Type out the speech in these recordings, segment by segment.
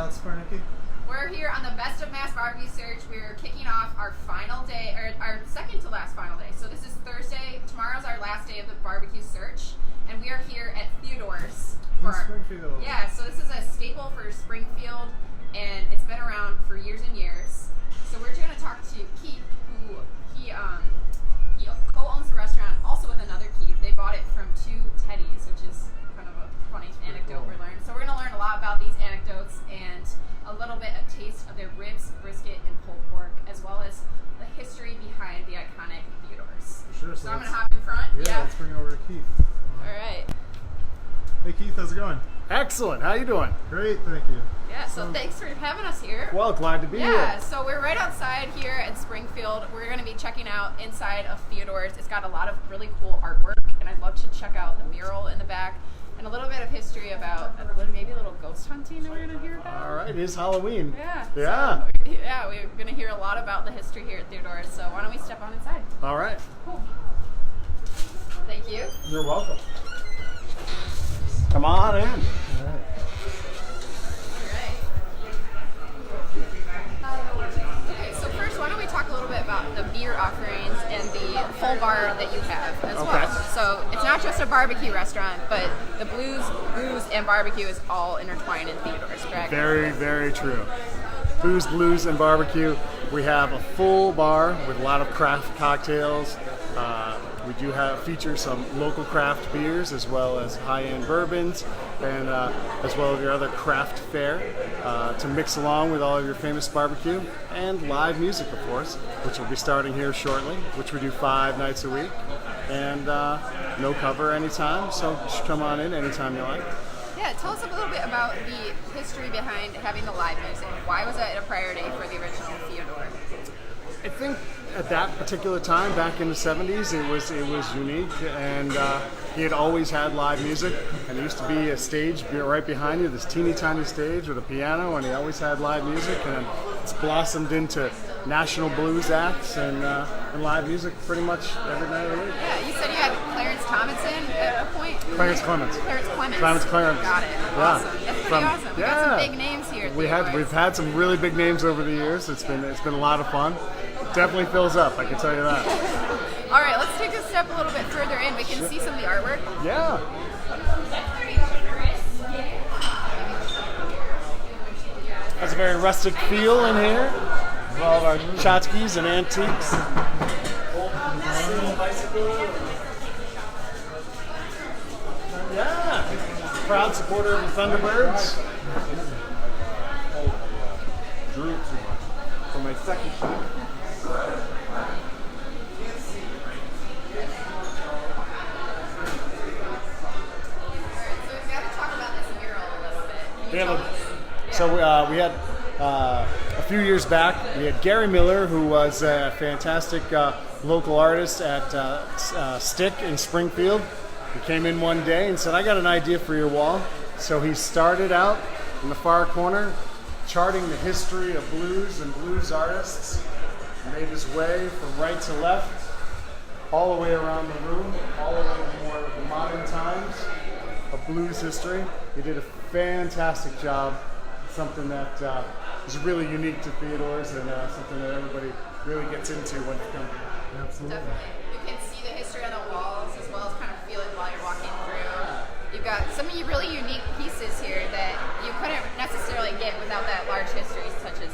else for Nikki? We're here on the Best of Mass Barbecue Search. We're kicking off our final day, or our second to last final day. So this is Thursday. Tomorrow's our last day of the barbecue search, and we are here at Theodores. In Springfield. Yeah, so this is a staple for Springfield, and it's been around for years and years. So we're going to talk to Keith, who he co-owns the restaurant, also with another Keith. They bought it from two Teddies, which is kind of a funny anecdote we learned. So we're going to learn a lot about these anecdotes and a little bit of taste of their ribs, brisket, and pulled pork, as well as the history behind the iconic Theodores. Sure. So I'm going to hop in front. Yeah, let's bring it over to Keith. All right. Hey Keith, how's it going? Excellent. How you doing? Great, thank you. Yeah, so thanks for having us here. Well, glad to be here. Yeah, so we're right outside here in Springfield. We're going to be checking out inside of Theodores. It's got a lot of really cool artwork, and I'd love to check out the mural in the back and a little bit of history about maybe a little ghost hunting that we're going to hear about. All right, it is Halloween. Yeah. Yeah. So, yeah, we're going to hear a lot about the history here at Theodores, so why don't we step on inside? All right. Cool. Thank you. You're welcome. Come on in. All right. Okay, so first, why don't we talk a little bit about the beer offerings and the full bar that you have as well. So it's not just a barbecue restaurant, but the booze, and barbecue is all intertwined in Theodores, correct? Very, very true. Booze, blues, and barbecue. We have a full bar with a lot of craft cocktails. We do feature some local craft beers as well as high-end bourbons, and as well as your other craft fare to mix along with all of your famous barbecue, and live music, of course, which will be starting here shortly, which we do 5 nights a week, and no cover anytime, so just come on in anytime you like. Yeah, tell us a little bit about the history behind having the live music. Why was that a priority for the original Theodore? I think at that particular time, back in the 70s, it was unique, and he had always had live music, and there used to be a stage right behind you, this teeny tiny stage with a piano, and he always had live music, and it's blossomed into national blues acts and live music pretty much every night of the week. Yeah, you said you had Clarence Thomason at a point? Clarence Clements. Clarence Clarence. Got it. Yeah. Awesome. That's pretty awesome. We got some big names here. We've had some really big names over the years. It's been a lot of fun. Definitely fills up, I can tell you that. All right, let's take a step a little bit further in. We can see some of the artwork. Yeah. Has a very rustic feel in here. With all of our tchotchkes and antiques. Yeah. Proud supporter of the Thunderbirds. Drew too much. For my second shot. So we've got to talk about this mural a little bit. We had a few years back, we had Gary Miller, who was a fantastic local artist at Stick in Springfield. He came in one day and said, "I got an idea for your wall." So he started out in the far corner, charting the history of blues and blues artists, made his way from right to left, all the way around the room, all the way to more of the modern times of blues history. He did a fantastic job, something that is really unique to Theodores, and something that everybody really gets into when it comes. Absolutely. Definitely. You can see the history on the walls as well as kind of feel it while you're walking through. You've got some really unique pieces here that you couldn't necessarily get without that large history such as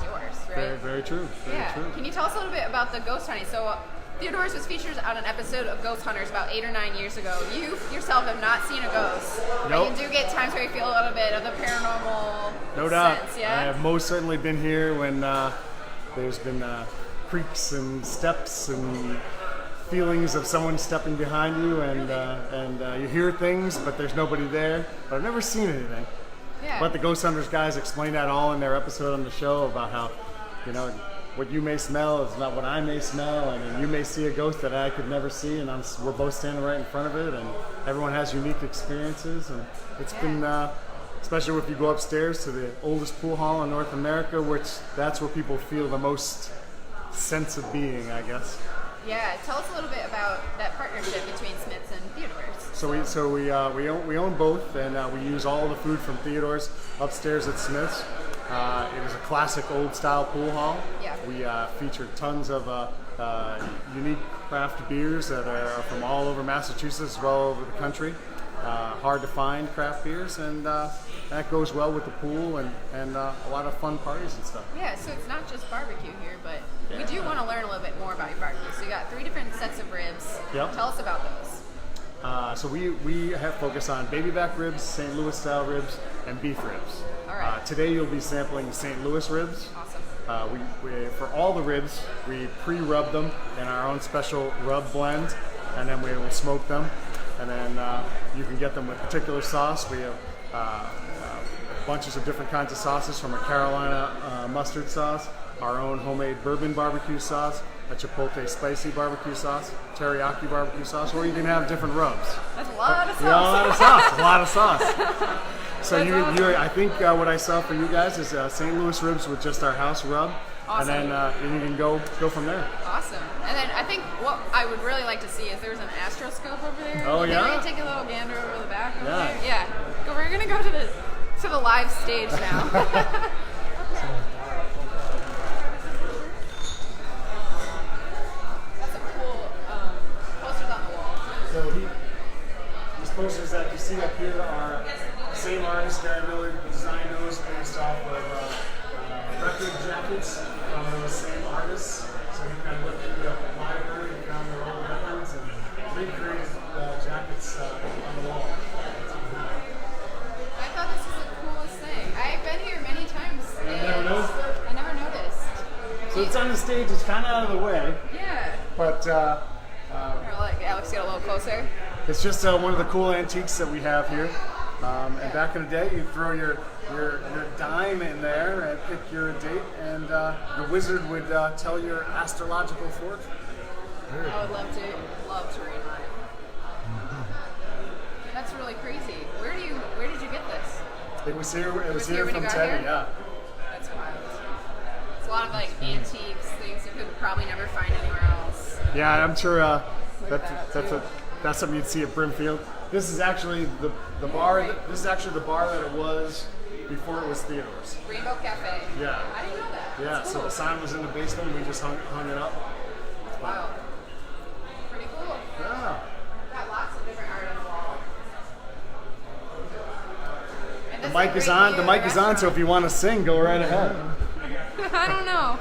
yours, right? Very, very true. Very true. Can you tell us a little bit about the ghost hunting? So Theodores was featured on an episode of Ghost Hunters about 8 or 9 years ago. You yourself have not seen a ghost. Nope. But you do get times where you feel a little bit of the paranormal No doubt. sense, yeah? I have most certainly been here when there's been creaks and steps and feelings of someone stepping behind you, and you hear things, but there's nobody there. But I've never seen anything. Yeah. But the Ghost Hunters guys explain that all in their episode on the show about how, what you may smell is not what I may smell, and you may see a ghost that I could never see, and we're both standing right in front of it, and everyone has unique experiences, and it's been, especially if you go upstairs to the oldest pool hall in North America, which that's where people feel the most sense of being, I guess. Yeah, tell us a little bit about that partnership between Smith's and Theodores. We own both, and we use all the food from Theodores upstairs at Smith's. It is a classic old style pool hall. Yeah. We feature tons of unique craft beers that are from all over Massachusetts as well over the country. Hard to find craft beers, and that goes well with the pool and a lot of fun parties and stuff. Yeah, so it's not just barbecue here, but we do want to learn a little bit more about your barbecue. So you got 3 different sets of ribs. Yep. Tell us about those. So we have focus on baby back ribs, St. Louis style ribs, and beef ribs. All right. Today you'll be sampling St. Louis ribs. Awesome. We for all the ribs, we pre-rub them in our own special rub blend, and then we will smoke them. And then you can get them with particular sauce. We have bunches of different kinds of sauces, from a Carolina mustard sauce, our own homemade bourbon barbecue sauce, a chipotle spicy barbecue sauce, teriyaki barbecue sauce, or you can have different rubs. That's a lot of sauce. Yeah, a lot of sauce. A lot of sauce. So That's awesome. I think what I saw for you guys is St. Louis ribs with just our house rub, Awesome. and then you can go from there. Awesome. And then I think what I would really like to see is there's an astroscope over there. Oh, Maybe yeah? we can take a little gander over the back. Over Yeah. there. Yeah. So we're gonna go to the live stage now. That's a cool posters on the wall. So these posters that you see up here are the same artist, Gary Miller, designed those based off of record jackets from those same artists. So you kind of looked through the library and found their old records and recreated jackets on the wall. I thought this was the coolest thing. I've been here many times. You never noticed? I never noticed. So it's on the stage, it's kind of out of the way, Yeah. but Here, let Alex get a little closer. it's just one of the cool antiques that we have here. And back in the day, you throw your dime in there and pick your date, and the wizard would tell your astrological fortune. I would love to read mine. That's really crazy. Where did you get this? It was here. It was here here when you from got Teddy. here? Yeah. That's wild. It's a lot of like antiques, things you could probably never find anywhere else. Yeah, I'm sure that, that's something you'd see at Brimfield. This is actually the bar. This is actually the bar that it was before it was Theodores. Rainbow Cafe. Yeah. I didn't know that. Yeah. That's So cool. the sign was in the basement. We just hung it up. Wow. Pretty cool. Yeah. Got lots of different art on the wall. And The this mic a is great on. view The of mic is on. So restaurant. if you want to sing, go right ahead. I don't know.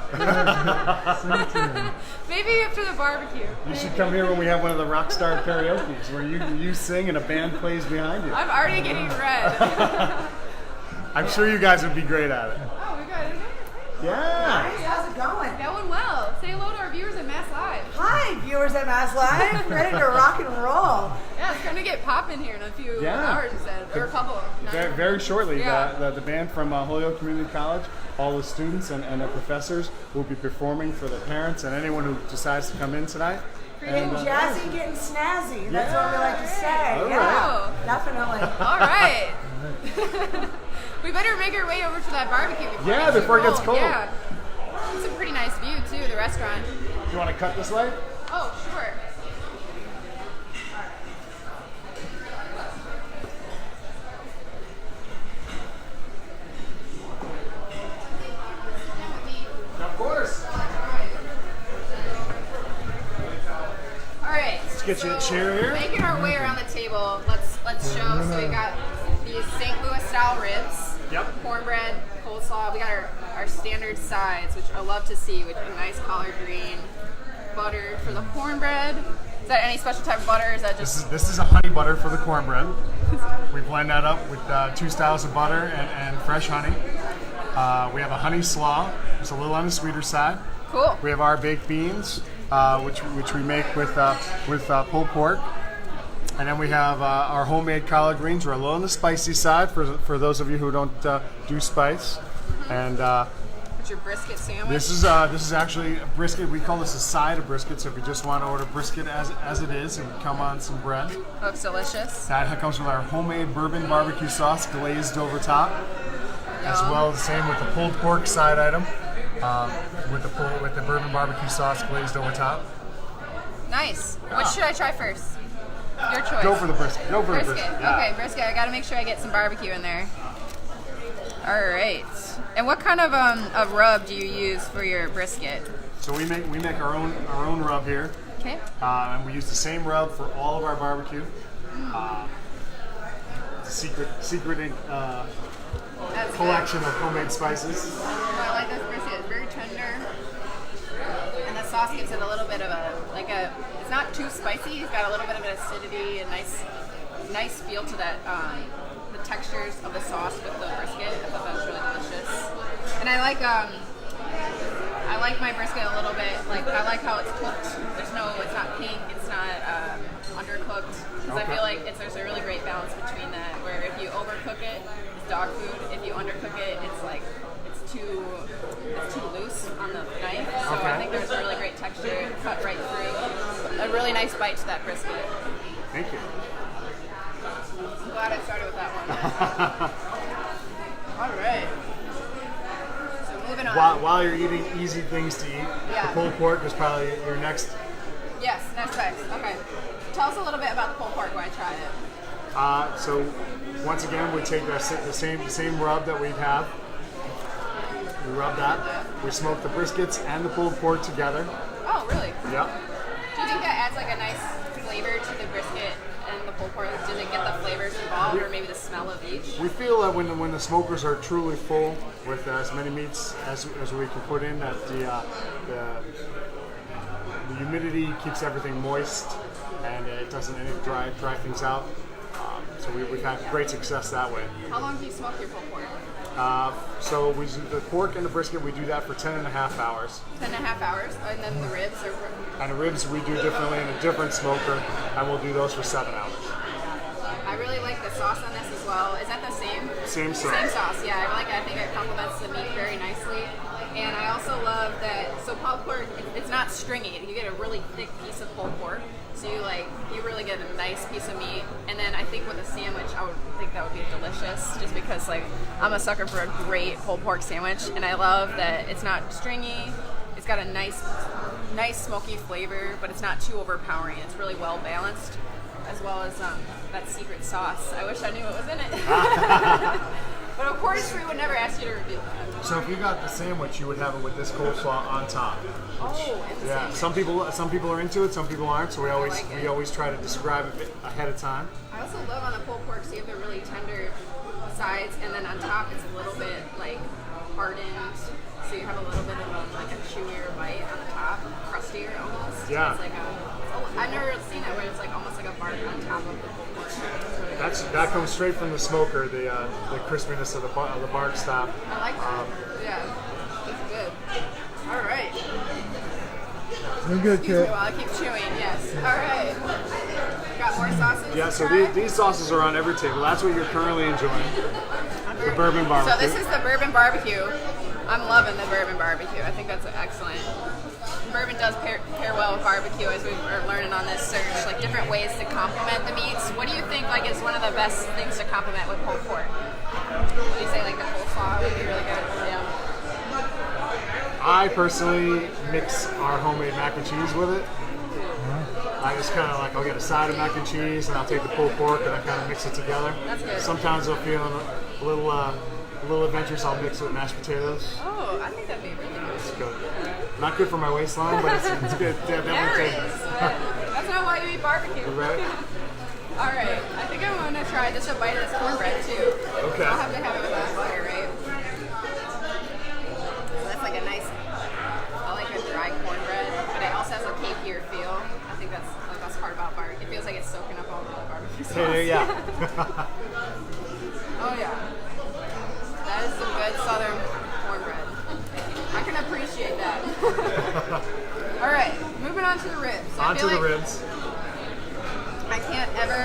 Maybe after the barbecue. You should come here when we have one of the rock star karaoke's where you sing and a band plays behind you. I'm already getting red. I'm sure you guys would be great at it. Oh, we got it. Yeah. Hey, how's it going? Going well. Say hello to our viewers at MassLive. Hi, viewers at MassLive. Ready to rock and roll. Yeah, it's going to get popping here in a few Yeah. hours, you said. Or a couple. Very, very shortly, Yeah. the band from Holyoke Community College, all the students and their professors will be performing for the parents and anyone who decides to come in tonight. Getting jazzy, getting snazzy. That's what we like to say. All Yeah, right. definitely. All right. We better make our way over to that barbecue before Yeah, it gets before it too gets cold. Yeah. It's a pretty nice view, too, the restaurant. You want to cut this light? Oh, sure. Of course. All right. Let's get you a chair here. Making our way around the table, let's show. So we got these St. Louis style ribs. Yep. Cornbread, coleslaw. We got our standard sides, which I love to see, with a nice collard green, butter for the cornbread. Is that any special type of butter? Is that just This is a honey butter for the cornbread. We blend that up with 2 styles of butter and fresh honey. We have a honey slaw. It's a little on the sweeter side. cool? We have our baked beans, which we make with pulled pork. And then we have our homemade collard greens. We're a little on the spicy side for those of you who don't do spice. And What's your brisket sandwich? this is actually a brisket. We call this a side of brisket. So if you just want to order brisket as it is and come on some bread, Looks delicious. that comes with our homemade bourbon barbecue sauce glazed over top, as Yum. well as the same with the pulled pork side item, with the bourbon barbecue sauce glazed over top. Nice. Yeah. Which should I try first? Your choice. Go for the brisket. Go for Brisket. the brisket. Yeah. Okay, brisket. I gotta make sure I get some barbecue in there. All right. And what kind of rub do you use for your brisket? So we make our own rub here, Okay. and we use the same rub for all of our barbecue. It's a secret That's collection of homemade spices. good. I like this brisket. It's very tender, and the sauce gives it a little bit of it's not too spicy. It's got a little bit of an acidity and nice feel to that. The textures of the sauce with the brisket. I thought that was really delicious. And I like my brisket a little bit. I like how it's cooked. It's not pink. It's not undercooked. Because I feel like there's a really great balance between that. Where if you overcook it, it's dog food. If you undercook it, it's too loose on the knife. So I think there's a really great texture, cut right through. A really nice bite to that brisket. Thank you. I'm glad I started with that one. All right. So moving on. While you're eating easy things to eat, Yeah. the pulled pork is probably your next. Yes, next. Okay. Tell us a little bit about the pulled pork when I try it. So once again, we take the same rub that we'd have. We rub that. We smoke the briskets and the pulled pork together. Oh, really? Yep. Do you think that adds like a nice flavor to the brisket and the pulled pork? Does it get the flavors involved, or maybe the smell of each? We feel that when the smokers are truly full with as many meats as we can put in, that the humidity keeps everything moist and it doesn't dry things out. So we've had great success that way. How long do you smoke your pulled pork? So we do the pork and the brisket. We do that for 10.5 hours. 10.5 hours, and then the ribs are. And the ribs we do differently in a different smoker, and we'll do those for 7 hours. I really like the sauce on this as well. Is that the same? Same sauce. Same sauce, yeah. I think it complements the meat very nicely. And I also love that, so pulled pork, it's not stringy. You get a really thick piece of pulled pork. So you really get a nice piece of meat. And then I think with a sandwich, I would think that would be delicious, just because I'm a sucker for a great pulled pork sandwich. And I love that it's not stringy. It's got a nice smoky flavor, but it's not too overpowering. It's really well balanced, as well as that secret sauce. I wish I knew what was in it. But of course, we would never ask you to reveal that. So if you got the sandwich, you would have it with this coleslaw on top. Oh, and the Yeah, sandwich. some people are into it, some people aren't. So we it. always try to describe it ahead of time. I also love on the pulled pork, so you have the really tender sides, and then on top it's a little bit hardened, so you have a little bit of a chewier bite on the top, crustier almost. Yeah. It's I've never seen it where it's almost like a bark on top of the pulled pork. That comes straight from the smoker, the crispiness of the bark stop. I like that. Yeah, it's good. All right. You're good, Excuse me kid. while I keep chewing. Yes. All right. Got more sauces. Yeah, to so try? these sauces are on every table. That's what you're currently enjoying. The bourbon barbecue. So this is the bourbon barbecue. I'm loving the bourbon barbecue. I think that's excellent. Bourbon does pair well with barbecue, as we are learning on this search, different ways to complement the meats. What do you think is one of the best things to complement with pulled pork? Would you say the coleslaw would be really good? Yeah. I personally mix our homemade mac and cheese with it. I just kind of I'll get a side of mac and cheese, and I'll take the pulled pork and I kind of mix it together. That's good. Sometimes I'm feeling a little adventurous. I'll mix it with mashed potatoes. Oh, I think that'd be really good. It's good. Not good for my waistline, but it's good. Yeah, There it is. That's not why you eat barbecue. Right. All right. I think I'm going to try just a bite of this cornbread too. Okay. I'll have to have it with that butter, right? So that's a nice, I like a dry cornbread, but it also has a cakier feel. I think that's the best part about barbecue. It feels like it's soaking up all the barbecue sauce. Yeah. Oh yeah. That is some good southern cornbread. I can appreciate that. All right, moving on to the ribs. On to the ribs. I can't ever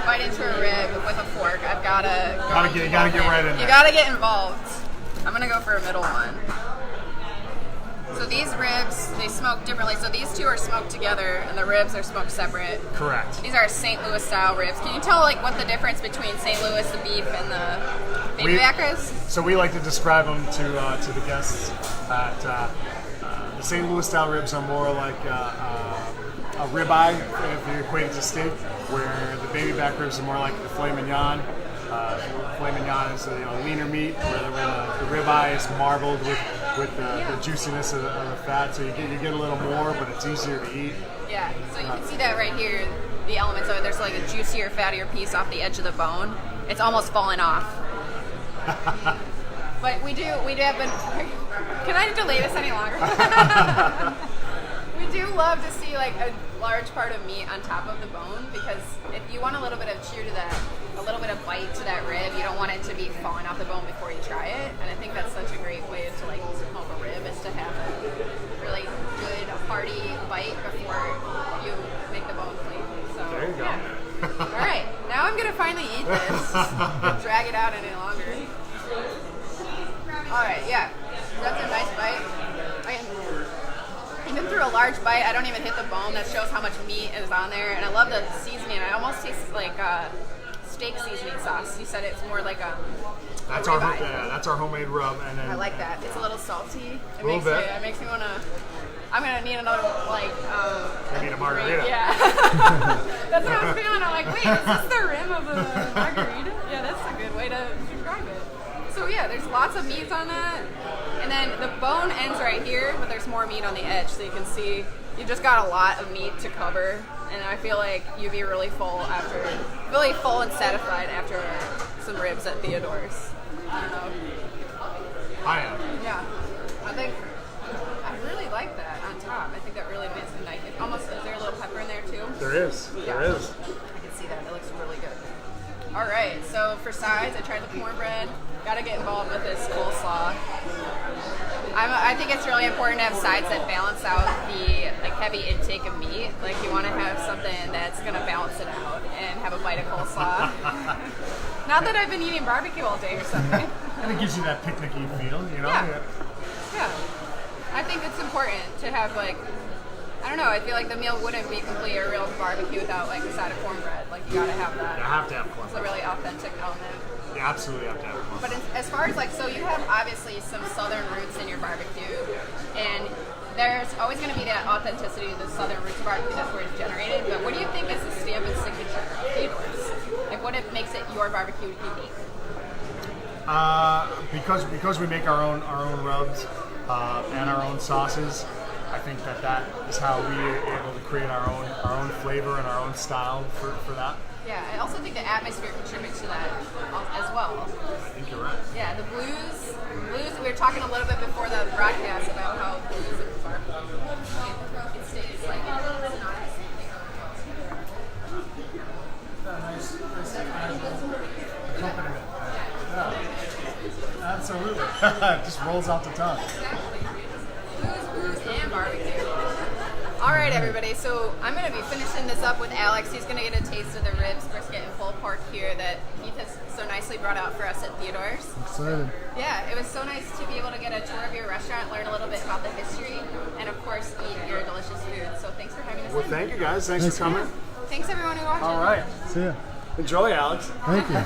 bite into a rib with a fork. I've gotta You gotta get right in there. You gotta get involved. I'm gonna go for a middle one. So these ribs, they smoke differently. So these two are smoked together, and the ribs are smoked separate. Correct. These are St. Louis style ribs. Can you tell what the difference between St. Louis, the beef, and the baby back is? So we like to describe them to the guests that the St. Louis style ribs are more like a a ribeye, if you equate it to steak, where the baby back ribs are more like the filet mignon. Filet mignon is a leaner meat, where the ribeye is marbled with the juiciness of the fat, so you get a little more, but it's easier to eat. Yeah, so you can see that right here, the elements of it. There's like a juicier, fattier piece off the edge of the bone. It's almost falling off. But we have been. Can I delay this any longer? We do love to see like a large part of meat on top of the bone, because if you want a little bit of chew to that, a little bit of bite to that rib, you don't want it to be falling off the bone before you try it. And I think that's such a great way to like smoke a rib, is to have a really good hearty bite before you make the bone clean. So There you go. yeah. All right, now I'm gonna finally eat this. Don't drag it out any longer. All right, yeah, that's a nice bite. Even through a large bite, I don't even hit the bone. That shows how much meat is on there, and I love the seasoning. It almost tastes like steak seasoning sauce. You said it's more like a That's our homemade rub, and then I like that. It's a little salty. A little bit. It makes me wanna. I'm gonna need another like. I need a margarita. Yeah. That's what I was feeling. I'm like, wait, is this the rim of the margarita? Yeah, that's a good way to describe it. So yeah, there's lots of meats on that, and then the bone ends right here, but there's more meat on the edge, so you can see you just got a lot of meat to cover, and I feel like you'd be really full and satisfied after some ribs at Theodores. I don't know. I am. Yeah, I really like that on top. I think that really makes it nice. It almost, is there a little pepper in there too? There is. There is. I can see that. It looks really good. All right, so for sides, I tried the cornbread. Got to get involved with this coleslaw. I think it's really important to have sides that balance out the like heavy intake of meat. Like you want to have something that's going to balance it out and have a bite of coleslaw. Not that I've been eating barbecue all day or something. And it gives you that picnicky feel, you know? Yeah. I think it's important to have like, I don't know, I feel like the meal wouldn't be complete a real barbecue without like a side of cornbread. Like you gotta have that. You have to have It's a cornbread. really authentic element. You absolutely have to have cornbread. But as far as like, so you have obviously some southern roots in your barbecue, and there's always going to be that authenticity of the southern roots of barbecue. That's where it's generated. But what do you think is the stamp and signature of Theodores? Like what makes it your barbecue unique? Because we make our own rubs and our own sauces, I think that is how we are able to create our own flavor and our own style for that. Yeah, I also think the atmosphere contributes to that as well. I think you're right. Yeah, the blues, we were talking a little bit before the broadcast about how blues and barbecue, it stays like, it's not as Nice accompaniment. Yeah. Absolutely. It just rolls off the tongue. exactly. Blues, and barbecue. All right, everybody. So I'm going to be finishing this up with Alex. He's going to get a taste of the ribs, brisket, and pulled pork here that Keith has so nicely brought out for us at Theodores. Excited. Yeah, it was so nice to be able to get a tour of your restaurant, learn a little bit about the history, and of course, eat your delicious food. So thanks for having us. Well, in. thank you guys. Thanks for coming. Thanks everyone who watched. All right. See ya. Enjoy, Alex. Thank you.